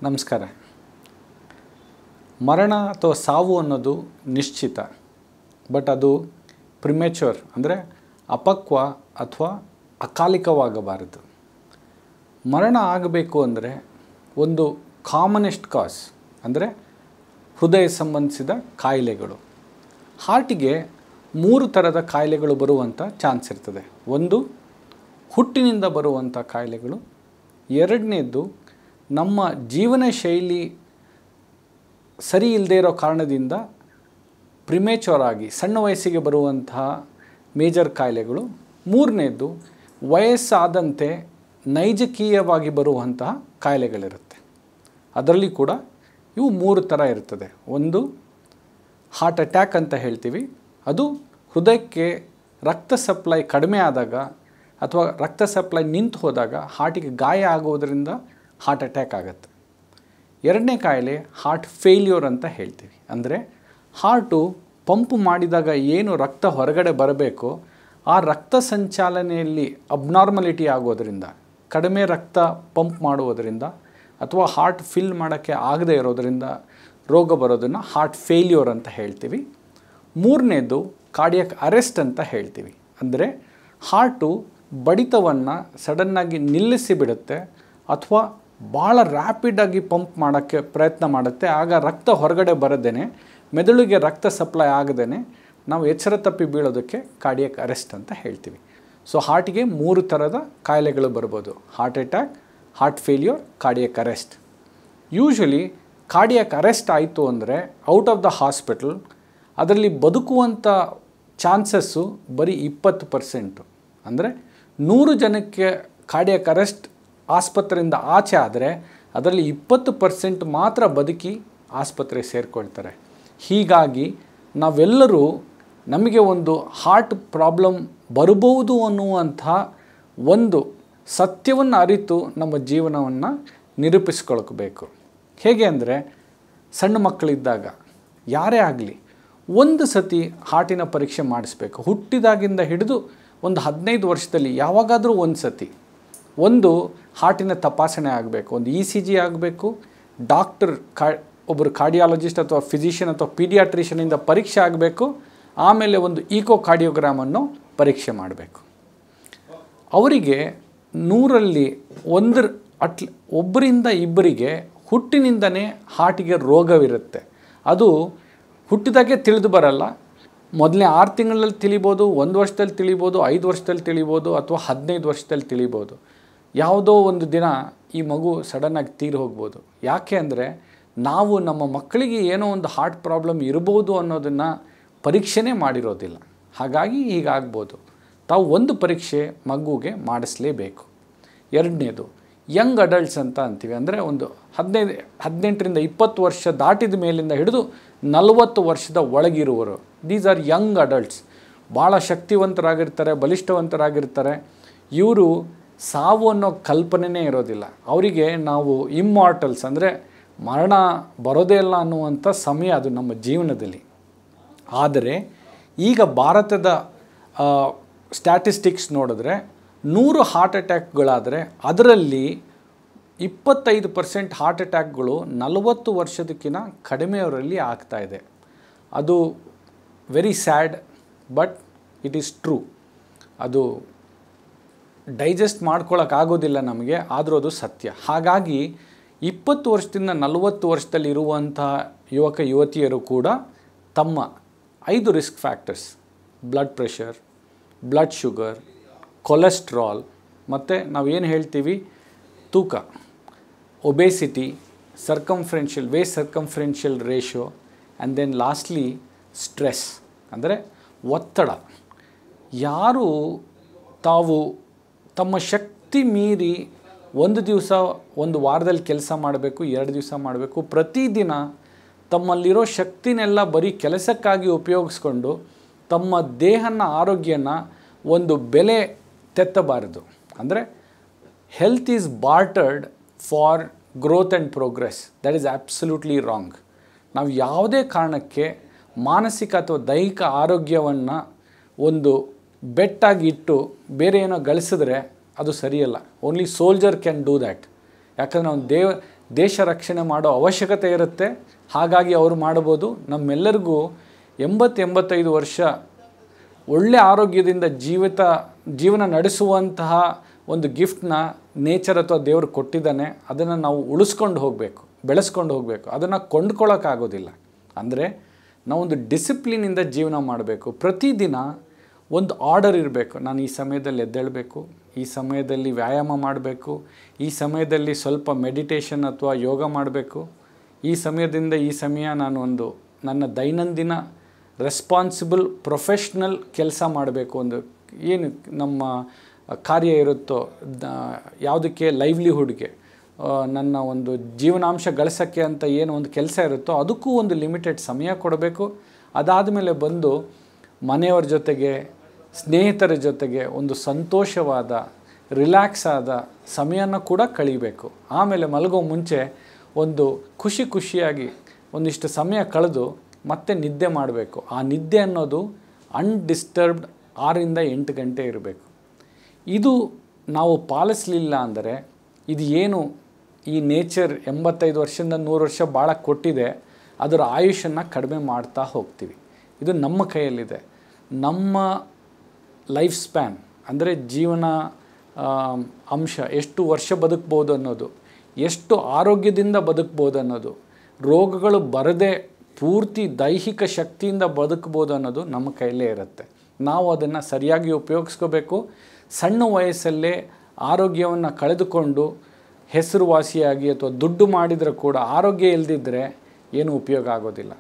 ನಮಸ್ಕಾರ. ಮರಣ ಅಥವಾ ಸಾವು ಅನ್ನೋದು ನಿಶ್ಚಿತ, ಬಟ್ ಅದು ಪ್ರಿಮೆಚೂರ್ ಅಂದರೆ ಅಪಕ್ವ ಅಥವಾ ಅಕಾಲಿಕವಾಗಬಾರದು. ಮರಣ ಆಗಬೇಕು ಅಂದರೆ ಒಂದು ಕಾಮನೆಸ್ಟ್ ಕಾಸ್ ಅಂದರೆ ಹೃದಯ ಸಂಬಂಧಿಸಿದ ಕಾಯಿಲೆಗಳು. ಹಾರ್ಟಿಗೆ 3 ಥರದ ಕಾಯಿಲೆಗಳು ಬರುವಂಥ ಚಾನ್ಸ್ ಇರ್ತದೆ. ಒಂದು ಹುಟ್ಟಿನಿಂದ ಬರುವಂಥ ಕಾಯಿಲೆಗಳು, ಎರಡನೇದು ನಮ್ಮ ಜೀವನ ಶೈಲಿ ಸರಿ ಇಲ್ಲದೆ ಇರೋ ಕಾರಣದಿಂದ ಪ್ರಿಮೇಚೂರ್ ಆಗಿ ಸಣ್ಣ ವಯಸ್ಸಿಗೆ ಬರುವಂತಹ ಮೇಜರ್ ಕಾಯಿಲೆಗಳು, ಮೂರನೇದು ವಯಸ್ಸಾದಂತೆ ನೈಜಕೀಯವಾಗಿ ಬರುವಂತಹ ಕಾಯಿಲೆಗಳಿರುತ್ತೆ. ಅದರಲ್ಲಿ ಕೂಡ ಇವು 3 ಥರ ಇರ್ತದೆ. ಒಂದು ಹಾರ್ಟ್ ಅಟ್ಯಾಕ್ ಅಂತ ಹೇಳ್ತೀವಿ. ಅದು ಹೃದಯಕ್ಕೆ ರಕ್ತ ಸಪ್ಲೈ ಕಡಿಮೆ ಆದಾಗ ಅಥವಾ ರಕ್ತ ಸಪ್ಲೈ ನಿಂತು ಹೋದಾಗ ಹಾರ್ಟಿಗೆ ಗಾಯ ಆಗೋದರಿಂದ ಹಾರ್ಟ್ ಅಟ್ಯಾಕ್ ಆಗುತ್ತೆ. ಎರಡನೇ ಕಾಯಿಲೆ ಹಾರ್ಟ್ ಫೇಲ್ಯೂರ್ ಅಂತ ಹೇಳ್ತೀವಿ. ಅಂದರೆ ಹಾರ್ಟು ಪಂಪ್ ಮಾಡಿದಾಗ ಏನು ರಕ್ತ ಹೊರಗಡೆ ಬರಬೇಕೋ ಆ ರಕ್ತ ಸಂಚಾಲನೆಯಲ್ಲಿ ಅಬ್ನಾರ್ಮಲಿಟಿ ಆಗೋದರಿಂದ, ಕಡಿಮೆ ರಕ್ತ ಪಂಪ್ ಮಾಡುವುದರಿಂದ ಅಥವಾ ಹಾರ್ಟ್ ಫಿಲ್ ಮಾಡೋಕ್ಕೆ ಆಗದೇ ಇರೋದರಿಂದ ರೋಗ ಬರೋದನ್ನು ಹಾರ್ಟ್ ಫೇಲ್ಯೂರ್ ಅಂತ ಹೇಳ್ತೀವಿ. ಮೂರನೇದು ಕಾರ್ಡಿಯಾಕ್ ಅರೆಸ್ಟ್ ಅಂತ ಹೇಳ್ತೀವಿ. ಅಂದರೆ ಹಾರ್ಟು ಬಡಿತವನ್ನು ಸಡನ್ನಾಗಿ ನಿಲ್ಲಿಸಿ ಬಿಡುತ್ತೆ ಅಥವಾ ಭಾಳ ರ್ಯಾಪಿಡಾಗಿ ಪಂಪ್ ಮಾಡೋಕ್ಕೆ ಪ್ರಯತ್ನ ಮಾಡುತ್ತೆ. ಆಗ ರಕ್ತ ಹೊರಗಡೆ ಬರದೇನೆ ಮೆದುಳಿಗೆ ರಕ್ತ ಸಪ್ಲೈ ಆಗದೇನೆ ನಾವು ಎಚ್ಚರ ತಪ್ಪಿ ಬೀಳೋದಕ್ಕೆ ಕಾರ್ಡಿಯಾಕ್ ಅರೆಸ್ಟ್ ಅಂತ ಹೇಳ್ತೀವಿ. ಸೊ ಹಾರ್ಟಿಗೆ 3 ಥರದ ಕಾಯಿಲೆಗಳು ಬರ್ಬೋದು: heart attack, heart failure, cardiac arrest. Usually cardiac arrest ಆಯಿತು ಅಂದರೆ ಔಟ್ ಆಫ್ ದ ಹಾಸ್ಪಿಟಲ್ ಅದರಲ್ಲಿ ಬದುಕುವಂಥ ಚಾನ್ಸಸ್ಸು ಬರೀ 20%. ಅಂದರೆ 100 ಜನಕ್ಕೆ ಕಾರ್ಡಿಯಾಕ್ ಅರೆಸ್ಟ್ ಆಸ್ಪತ್ರೆಯಿಂದ ಆಚೆ ಆದರೆ ಅದರಲ್ಲಿ 20% ಮಾತ್ರ ಬದುಕಿ ಆಸ್ಪತ್ರೆಗೆ ಸೇರಿಕೊಳ್ತಾರೆ. ಹೀಗಾಗಿ ನಾವೆಲ್ಲರೂ ನಮಗೆ ಒಂದು ಹಾರ್ಟ್ ಪ್ರಾಬ್ಲಮ್ ಬರಬಹುದು ಅನ್ನುವಂಥ ಒಂದು ಸತ್ಯವನ್ನು ಅರಿತು ನಮ್ಮ ಜೀವನವನ್ನು ನಿರೂಪಿಸ್ಕೊಳ್ಬೇಕು. ಹೇಗೆ ಅಂದರೆ, ಸಣ್ಣ ಮಕ್ಕಳಿದ್ದಾಗ ಯಾರೇ ಆಗಲಿ ಒಂದು ಸತಿ ಹಾರ್ಟಿನ ಪರೀಕ್ಷೆ ಮಾಡಿಸ್ಬೇಕು. ಹುಟ್ಟಿದಾಗಿಂದ ಹಿಡಿದು ಒಂದು 15 ವರ್ಷದಲ್ಲಿ ಯಾವಾಗಾದರೂ ಒಂದು ಸತಿ ಒಂದು ಹಾರ್ಟಿನ ತಪಾಸಣೆ ಆಗಬೇಕು. ಒಂದು ECG ಆಗಬೇಕು, ಡಾಕ್ಟರ್ ಒಬ್ಬರು ಕಾರ್ಡಿಯಾಲಜಿಸ್ಟ್ ಅಥವಾ ಫಿಸಿಷಿಯನ್ ಅಥವಾ ಪೀಡಿಯಾಟ್ರಿಷನಿಂದ ಪರೀಕ್ಷೆ ಆಗಬೇಕು. ಆಮೇಲೆ ಒಂದು ಈಕೋಕಾರ್ಡಿಯೋಗ್ರಾಮನ್ನು ಪರೀಕ್ಷೆ ಮಾಡಬೇಕು. ಅವರಿಗೆ 100ರಲ್ಲಿ ಒಬ್ಬರಿಂದ ಇಬ್ಬರಿಗೆ ಹುಟ್ಟಿನಿಂದನೇ ಹಾರ್ಟಿಗೆ ರೋಗವಿರುತ್ತೆ. ಅದು ಹುಟ್ಟಿದಾಗೆ ತಿಳಿದು ಬರಲ್ಲ. ಮೊದಲನೇ 6 ತಿಂಗಳಲ್ಲಿ ತಿಳಿಬೋದು, 1 ವರ್ಷದಲ್ಲಿ ತಿಳಿಬೋದು, 5 ವರ್ಷದಲ್ಲಿ ತಿಳಿಬೋದು ಅಥವಾ 15 ವರ್ಷದಲ್ಲಿ ತಿಳಿಬೋದು. ಯಾವುದೋ ಒಂದು ದಿನ ಈ ಮಗು ಸಡನ್ನಾಗಿ ತೀರಿ ಹೋಗ್ಬೋದು. ಯಾಕೆ ಅಂದರೆ ನಾವು ನಮ್ಮ ಮಕ್ಕಳಿಗೆ ಏನೋ ಒಂದು ಹಾರ್ಟ್ ಪ್ರಾಬ್ಲಮ್ ಇರ್ಬೋದು ಅನ್ನೋದನ್ನು ಪರೀಕ್ಷೆನೇ ಮಾಡಿರೋದಿಲ್ಲ. ಹಾಗಾಗಿ ಹೀಗಾಗ್ಬೋದು. ತಾವು ಒಂದು ಪರೀಕ್ಷೆ ಮಗುಗೆ ಮಾಡಿಸಲೇಬೇಕು. ಎರಡನೇದು ಯಂಗ್ ಅಡಲ್ಟ್ಸ್ ಅಂತ ಅಂತೀವಿ. ಅಂದರೆ ಒಂದು 18ರಿಂದ 20 ವರ್ಷ ದಾಟಿದ ಮೇಲಿಂದ ಹಿಡಿದು 40 ವರ್ಷದ ಒಳಗಿರುವರು. These are young adults. ಭಾಳ ಶಕ್ತಿವಂತರಾಗಿರ್ತಾರೆ, ಬಲಿಷ್ಠವಂತರಾಗಿರ್ತಾರೆ. ಇವರು ಸಾವು ಅನ್ನೋ ಕಲ್ಪನೆಯೇ ಇರೋದಿಲ್ಲ. ಅವರಿಗೆ ನಾವು ಇಮ್ಮಾರ್ಟಲ್ಸ್ ಅಂದರೆ ಮರಣ ಬರೋದೇ ಇಲ್ಲ ಅನ್ನುವಂಥ ಸಮಯ ಅದು ನಮ್ಮ ಜೀವನದಲ್ಲಿ. ಆದರೆ ಈಗ ಭಾರತದ ಸ್ಟ್ಯಾಟಿಸ್ಟಿಕ್ಸ್ ನೋಡಿದ್ರೆ 100 ಹಾರ್ಟ್ ಅಟ್ಯಾಕ್ಗಳಾದರೆ ಅದರಲ್ಲಿ 25% ಹಾರ್ಟ್ ಅಟ್ಯಾಕ್ಗಳು 40 ವರ್ಷದಕ್ಕಿಂತ ಕಡಿಮೆಯವರಲ್ಲಿ ಆಗ್ತಾಯಿದೆ. ಅದು very sad, but it is true. ಅದು ಡೈಜೆಸ್ಟ್ ಮಾಡ್ಕೊಳ್ಳೋಕ್ಕಾಗೋದಿಲ್ಲ ನಮಗೆ, ಆದರೂ ಅದು ಸತ್ಯ. ಹಾಗಾಗಿ 20 ವರ್ಷದಿಂದ 40 ವರ್ಷದಲ್ಲಿ ಇರುವಂಥ ಯುವಕ ಯುವತಿಯರು ಕೂಡ ತಮ್ಮ 5 risk factors: blood pressure, blood sugar, cholesterol, ಮತ್ತು ನಾವೇನು ಹೇಳ್ತೀವಿ ತೂಕ, obesity, waist circumferential ratio, and then lastly stress ಅಂದರೆ ಒತ್ತಡ. ಯಾರು ತಾವು ತಮ್ಮ ಶಕ್ತಿ ಮೀರಿ ಒಂದು ದಿವಸ ಒಂದು ವಾರದಲ್ಲಿ ಕೆಲಸ ಮಾಡಬೇಕು, 2 ದಿವಸ ಮಾಡಬೇಕು, ಪ್ರತಿದಿನ ತಮ್ಮಲ್ಲಿರೋ ಶಕ್ತಿನೆಲ್ಲ ಬರೀ ಕೆಲಸಕ್ಕಾಗಿ ಉಪಯೋಗಿಸ್ಕೊಂಡು ತಮ್ಮ ದೇಹನ ಆರೋಗ್ಯನ ಒಂದು ಬೆಲೆ ತೆತ್ತಬಾರದು. ಅಂದರೆ health is bartered for growth and progress. That is absolutely wrong. ನಾವು ಯಾವುದೇ ಕಾರಣಕ್ಕೆ ಮಾನಸಿಕ ಅಥವಾ ದೈಹಿಕ ಆರೋಗ್ಯವನ್ನು ಒಂದು ಬೆಟ್ಟಾಗಿ ಇಟ್ಟು ಬೇರೆ ಏನೋ ಗಳಿಸಿದ್ರೆ ಅದು ಸರಿಯಲ್ಲ. Only soldier can do that. ಯಾಕಂದರೆ ನಾವು ದೇಶ ರಕ್ಷಣೆ ಮಾಡೋ ಅವಶ್ಯಕತೆ ಇರುತ್ತೆ. ಹಾಗಾಗಿ ಅವರು ಮಾಡ್ಬೋದು. ನಮ್ಮೆಲ್ಲರಿಗೂ 80-85 ವರ್ಷ ಒಳ್ಳೆ ಆರೋಗ್ಯದಿಂದ ಜೀವನ ನಡೆಸುವಂತಹ ಒಂದು ಗಿಫ್ಟ್ನ ನೇಚರ್ ಅಥವಾ ದೇವರು ಕೊಟ್ಟಿದ್ದಾನೆ. ಅದನ್ನು ನಾವು ಉಳಿಸ್ಕೊಂಡು ಹೋಗಬೇಕು, ಬೆಳೆಸ್ಕೊಂಡು ಹೋಗಬೇಕು. ಅದನ್ನು ಕೊಂಡ್ಕೊಳ್ಳೋಕ್ಕಾಗೋದಿಲ್ಲ. ಅಂದರೆ ನಾವೊಂದು ಡಿಸಿಪ್ಲಿನಿಂದ ಜೀವನ ಮಾಡಬೇಕು. ಪ್ರತಿದಿನ ಒಂದು ಆರ್ಡರ್ ಇರಬೇಕು. ನಾನು ಈ ಸಮಯದಲ್ಲಿ ಎದ್ದೇಳಬೇಕು, ಈ ಸಮಯದಲ್ಲಿ ವ್ಯಾಯಾಮ ಮಾಡಬೇಕು, ಈ ಸಮಯದಲ್ಲಿ ಸ್ವಲ್ಪ ಮೆಡಿಟೇಷನ್ ಅಥವಾ ಯೋಗ ಮಾಡಬೇಕು, ಈ ಸಮಯದಿಂದ ಈ ಸಮಯ ನಾನು ನನ್ನ ದೈನಂದಿನ ರೆಸ್ಪಾನ್ಸಿಬಲ್ ಪ್ರೊಫೆಷ್ನಲ್ ಕೆಲಸ ಮಾಡಬೇಕು. ಒಂದು ಏನು ನಮ್ಮ ಕಾರ್ಯ ಇರುತ್ತೋ, ಯಾವುದಕ್ಕೆ ಲೈವ್ಲಿಹುಡ್ಗೆ, ನನ್ನ ಒಂದು ಜೀವನಾಂಶ ಗಳಿಸೋಕ್ಕೆ ಅಂತ ಏನು ಒಂದು ಕೆಲಸ ಇರುತ್ತೋ ಅದಕ್ಕೂ ಒಂದು ಲಿಮಿಟೆಡ್ ಸಮಯ ಕೊಡಬೇಕು. ಅದಾದಮೇಲೆ ಬಂದು ಮನೆಯವ್ರ ಜೊತೆಗೆ, ಸ್ನೇಹಿತರ ಜೊತೆಗೆ ಒಂದು ಸಂತೋಷವಾದ, ರಿಲ್ಯಾಕ್ಸ್ ಆದ ಸಮಯನ ಕೂಡ ಕಳೀಬೇಕು. ಆಮೇಲೆ ಮಲಗೋ ಮುಂಚೆ ಒಂದು ಖುಷಿಯಾಗಿ ಒಂದಿಷ್ಟು ಸಮಯ ಕಳೆದು ಮತ್ತೆ ನಿದ್ದೆ ಮಾಡಬೇಕು. ಆ ನಿದ್ದೆ ಅನ್ನೋದು ಅನ್ಡಿಸ್ಟರ್ಬ್ಡ್ 6-8 ಗಂಟೆ ಇರಬೇಕು. ಇದು ನಾವು ಪಾಲಿಸಲಿಲ್ಲ ಅಂದರೆ ಇದು ಏನು ಈ ನೇಚರ್ 85 ವರ್ಷದಿಂದ 100 ವರ್ಷ ಭಾಳ ಕೊಟ್ಟಿದೆ, ಅದರ ಆಯುಷನ್ನು ಕಡಿಮೆ ಮಾಡ್ತಾ ಹೋಗ್ತೀವಿ. ಇದು ನಮ್ಮ ಕೈಯಲ್ಲಿದೆ. ನಮ್ಮ ಲೈಫ್ ಸ್ಪ್ಯಾನ್ ಅಂದರೆ ಜೀವನ ಅಂಶ, ಎಷ್ಟು ವರ್ಷ ಬದುಕ್ಬೋದು ಅನ್ನೋದು, ಎಷ್ಟು ಆರೋಗ್ಯದಿಂದ ಬದುಕ್ಬೋದು ಅನ್ನೋದು, ರೋಗಗಳು ಬರದೆ ಪೂರ್ತಿ ದೈಹಿಕ ಶಕ್ತಿಯಿಂದ ಬದುಕ್ಬೋದು ಅನ್ನೋದು ನಮ್ಮ ಕೈಯಲ್ಲೇ ಇರುತ್ತೆ. ನಾವು ಅದನ್ನು ಸರಿಯಾಗಿ ಉಪಯೋಗಿಸ್ಕೋಬೇಕು. ಸಣ್ಣ ವಯಸ್ಸಲ್ಲೇ ಆರೋಗ್ಯವನ್ನು ಕಳೆದುಕೊಂಡು ಹೆಸರುವಾಸಿಯಾಗಿ ಅಥವಾ ದುಡ್ಡು ಮಾಡಿದರೆ ಕೂಡ ಆರೋಗ್ಯ ಇಲ್ಲದಿದ್ದರೆ ಏನೂ ಉಪಯೋಗ ಆಗೋದಿಲ್ಲ.